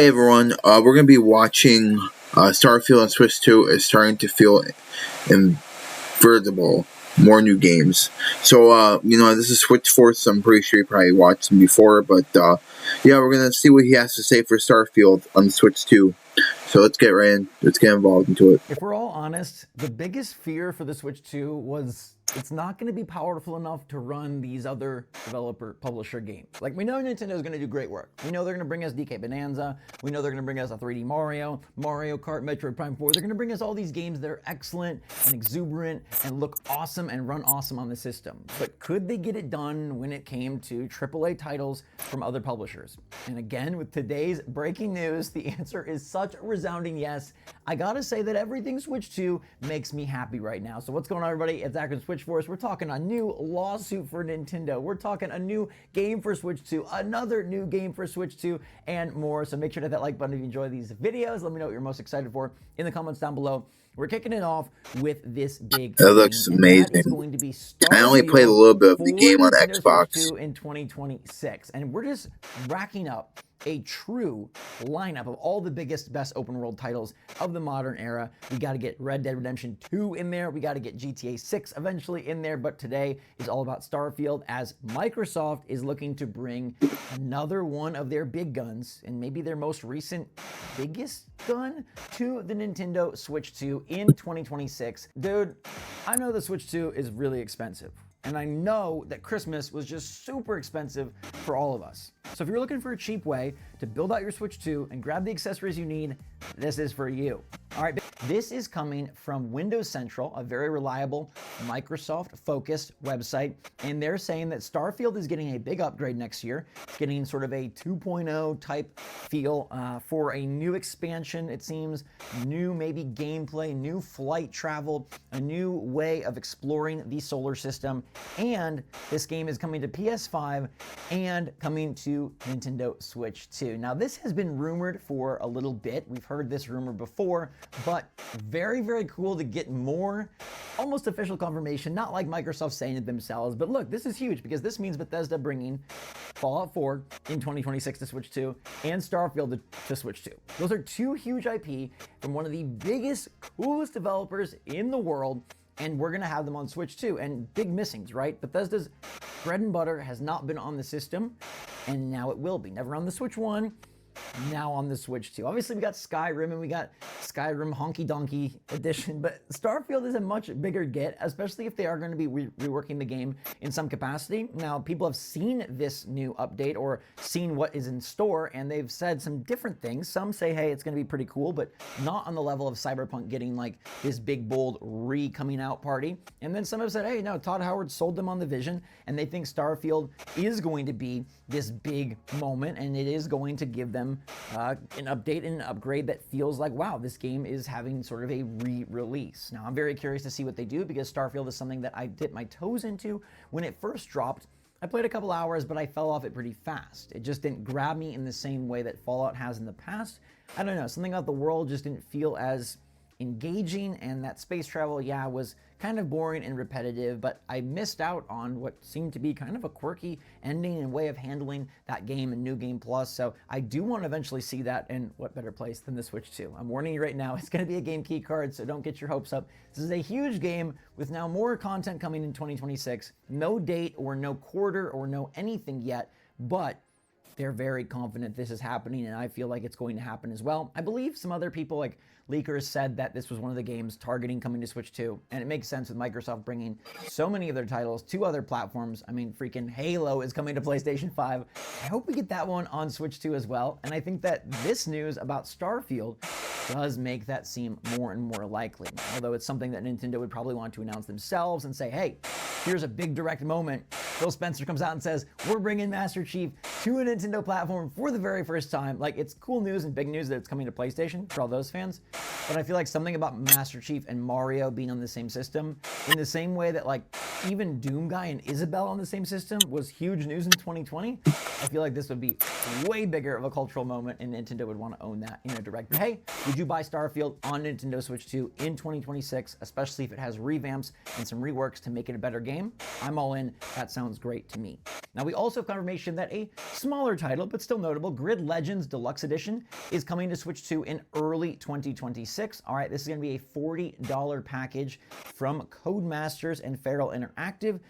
Hey everyone, we're going to be watching Starfield on Switch 2 is starting to feel invertible. More new games. So, this is Switch Force, so I'm pretty sure you probably watched him before, but yeah, we're going to see what he has to say for Starfield on Switch 2. So let's get right in, let's get involved into it. If we're all honest, the biggest fear for the Switch 2 was it's not going to be powerful enough to run these other publisher games. Like, we know Nintendo is going to do great work. We know they're going to bring us DK Bonanza. We know they're going to bring us a 3D Mario, Mario Kart, Metroid Prime 4. They're going to bring us all these games that are excellent and exuberant and look awesome and run awesome on the system. But could they get it done when it came to AAA titles from other publishers? And again, with today's breaking news, the answer is such a resounding yes. I gotta say that everything Switch 2 makes me happy right now. So what's going on, everybody? It's Zach from Switch Force. We're talking a new lawsuit for Nintendo. We're talking a new game for Switch 2, another new game for Switch 2, and more. So make sure to hit that like button if you enjoy these videos. Let me know what you're most excited for in the comments down below. We're kicking it off with this big That looks amazing. That is going to be I only played a little bit of the game on Nintendo Xbox. Switch 2 in 2026, and we're just racking up a true lineup of all the biggest, best open world titles of the modern era. We got to get Red Dead Redemption 2 in there. We got to get GTA 6 eventually in there. But today is all about Starfield, as Microsoft is looking to bring another one of their big guns, and maybe their most recent biggest gun, to the Nintendo Switch 2 in 2026. Dude, I know the Switch 2 is really expensive. And I know that Christmas was just super expensive for all of us. So if you're looking for a cheap way to build out your Switch 2 and grab the accessories you need, this is for you. All right, this is coming from Windows Central, a very reliable Microsoft-focused website, and they're saying that Starfield is getting a big upgrade next year, getting sort of a 2.0 type feel for a new expansion, it seems, new maybe gameplay, new flight travel, a new way of exploring the solar system, and this game is coming to PS5 and coming to Nintendo Switch 2. Now, this has been rumored for a little bit. We've heard this rumor before, but very, very cool to get more almost official confirmation, not like Microsoft saying it themselves. But look, this is huge because this means Bethesda bringing Fallout 4 in 2026 to Switch 2 and Starfield to Switch 2. Those are two huge IP from one of the biggest, coolest developers in the world, and we're going to have them on Switch 2. And big missings, right? Bethesda's bread and butter has not been on the system, and now it will be. Never on the Switch 1, now on the Switch 2. Obviously, we got Skyrim and we got Skyrim Honky Donkey Edition, but Starfield is a much bigger get, especially if they are going to be reworking the game in some capacity. Now, people have seen this new update or seen what is in store, and they've said some different things. Some say, hey, it's going to be pretty cool, but not on the level of Cyberpunk getting like this big, bold coming out party. And then some have said, hey, no, Todd Howard sold them on the vision, and they think Starfield is going to be this big moment, and it is going to give them an update and an upgrade that feels like, wow, this game is having sort of a re-release. Now, I'm very curious to see what they do, because Starfield is something that I dipped my toes into when it first dropped. I played a couple hours, but I fell off it pretty fast. It just didn't grab me in the same way that Fallout has in the past. I don't know, something about the world just didn't feel as engaging, and that space travel, yeah, was kind of boring and repetitive, but I missed out on what seemed to be kind of a quirky ending and way of handling that game in New Game Plus. So I do want to eventually see that, and what better place than the Switch 2. I'm warning you right now, it's going to be a game key card, so don't get your hopes up. This is a huge game with now more content coming in 2026. No date or no quarter or no anything yet, but they're very confident this is happening, and I feel like it's going to happen as well. I believe some other people, like leakers, said that this was one of the games targeting coming to Switch 2, and it makes sense with Microsoft bringing so many of their titles to other platforms. I mean, freaking Halo is coming to PlayStation 5. I hope we get that one on Switch 2 as well, and I think that this news about Starfield does make that seem more and more likely, although it's something that Nintendo would probably want to announce themselves and say, hey, here's a big direct moment. Phil Spencer comes out and says, we're bringing Master Chief to a Nintendo platform for the very first time. Like, it's cool news and big news that it's coming to PlayStation for all those fans, but I feel like something about Master Chief and Mario being on the same system, in the same way that like even Doom Guy and Isabelle on the same system was huge news in 2020, I feel like this would be way bigger of a cultural moment, and Nintendo would want to own that in a direct. Hey, would you buy Starfield on Nintendo Switch 2 in 2026, especially if it has revamps and some reworks to make it a better game? I'm all in. That sounds great to me. Now, we also have confirmation that a Smaller title, but still notable, Grid Legends Deluxe Edition is coming to Switch 2 in early 2026. All right, this is going to be a $40 package from Codemasters and Feral Interactive.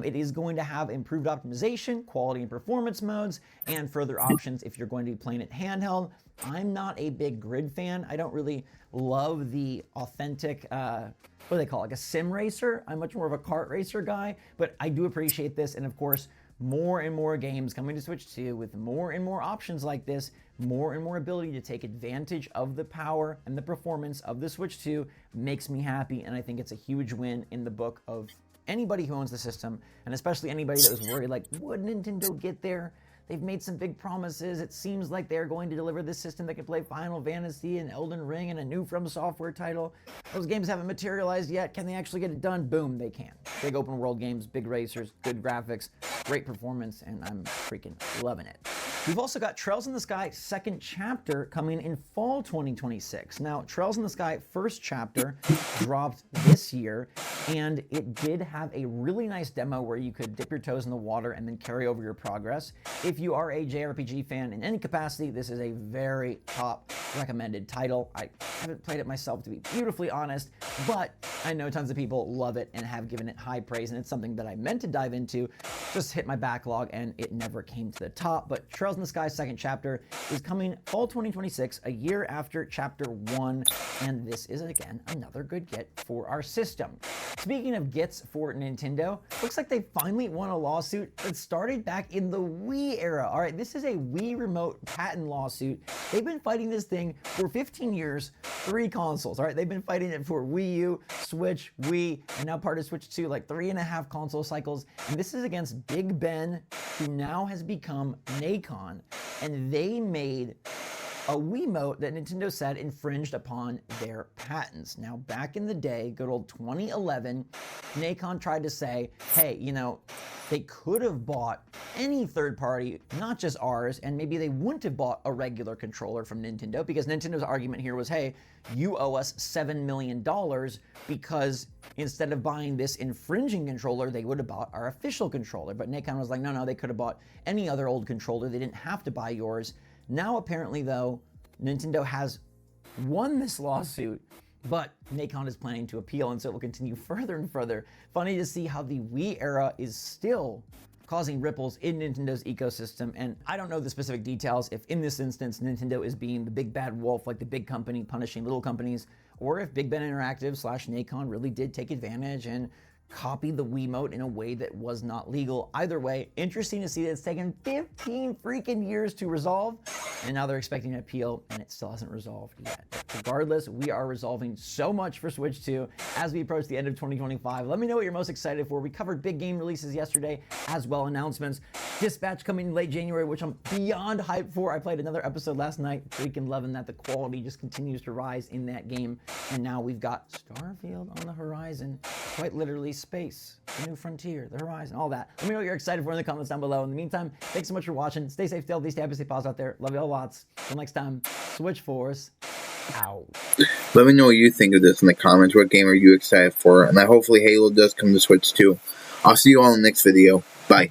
It is going to have improved optimization, quality and performance modes, and further options if you're going to be playing it handheld. I'm not a big Grid fan. I don't really love the authentic, what do they call it, like a sim racer? I'm much more of a kart racer guy, but I do appreciate this. And of course, more and more games coming to Switch 2 with more and more options like this, more and more ability to take advantage of the power and the performance of the Switch 2 makes me happy. And I think it's a huge win in the book of anybody who owns the system, and especially anybody that was worried, like, would Nintendo get there? They've made some big promises. It seems like they're going to deliver this system that can play Final Fantasy and Elden Ring and a new From Software title. Those games haven't materialized yet. Can they actually get it done? Boom, they can. Big open world games, big racers, good graphics, great performance, and I'm freaking loving it. We've also got Trails in the Sky second chapter coming in fall 2026. Now, Trails in the Sky first chapter dropped this year, and it did have a really nice demo where you could dip your toes in the water and then carry over your progress. If you are a JRPG fan in any capacity, this is a very top recommended title. I haven't played it myself, to be beautifully honest, but I know tons of people love it and have given it high praise, and it's something that I meant to dive into, just hit my backlog and it never came to the top. But Trails in the Sky second chapter is coming fall 2026, a year after chapter 1, and this is again another good get for our system. Speaking of gets for Nintendo, looks like they finally won a lawsuit that started back in the Wii era. All right, this is a Wii remote patent lawsuit. They've been fighting this thing for 15 years, 3 consoles. All right, they've been fighting it for Wii U, Switch, Wii, and now part of Switch 2, like 3.5 console cycles. And this is against Big Ben, who now has become Nacon, and they made a Wiimote that Nintendo said infringed upon their patents. Now, back in the day, good old 2011, Nacon tried to say, hey, you know, they could have bought any third party, not just ours, and maybe they wouldn't have bought a regular controller from Nintendo, because Nintendo's argument here was, hey, you owe us $7 million because instead of buying this infringing controller, they would have bought our official controller. But Nacon was like, no, they could have bought any other old controller. They didn't have to buy yours. Now, apparently, though, Nintendo has won this lawsuit, but Nacon is planning to appeal, and so it will continue further and further. Funny to see how the Wii era is still causing ripples in Nintendo's ecosystem, and I don't know the specific details if in this instance Nintendo is being the big bad wolf, like the big company punishing little companies, or if Big Ben Interactive / Nacon really did take advantage and copy the Wiimote in a way that was not legal. Either way, interesting to see that it's taken 15 freaking years to resolve, and now they're expecting an appeal, and it still hasn't resolved yet. Regardless, we are resolving so much for Switch 2 as we approach the end of 2025. Let me know what you're most excited for. We covered big game releases yesterday, as well announcements. Dispatch coming in late January, which I'm beyond hyped for. I played another episode last night, freaking loving that. The quality just continues to rise in that game, and now we've got Starfield on the horizon, quite literally space, the new frontier, the horizon, all that. Let me know what you're excited for in the comments down below. In the meantime, thanks so much for watching. Stay safe, stay healthy, stay happy, stay positive out there. Love you all lots. Until next time, Switch Force out. Let me know what you think of this in the comments. What game are you excited for? And hopefully Halo does come to Switch too. I'll see you all in the next video.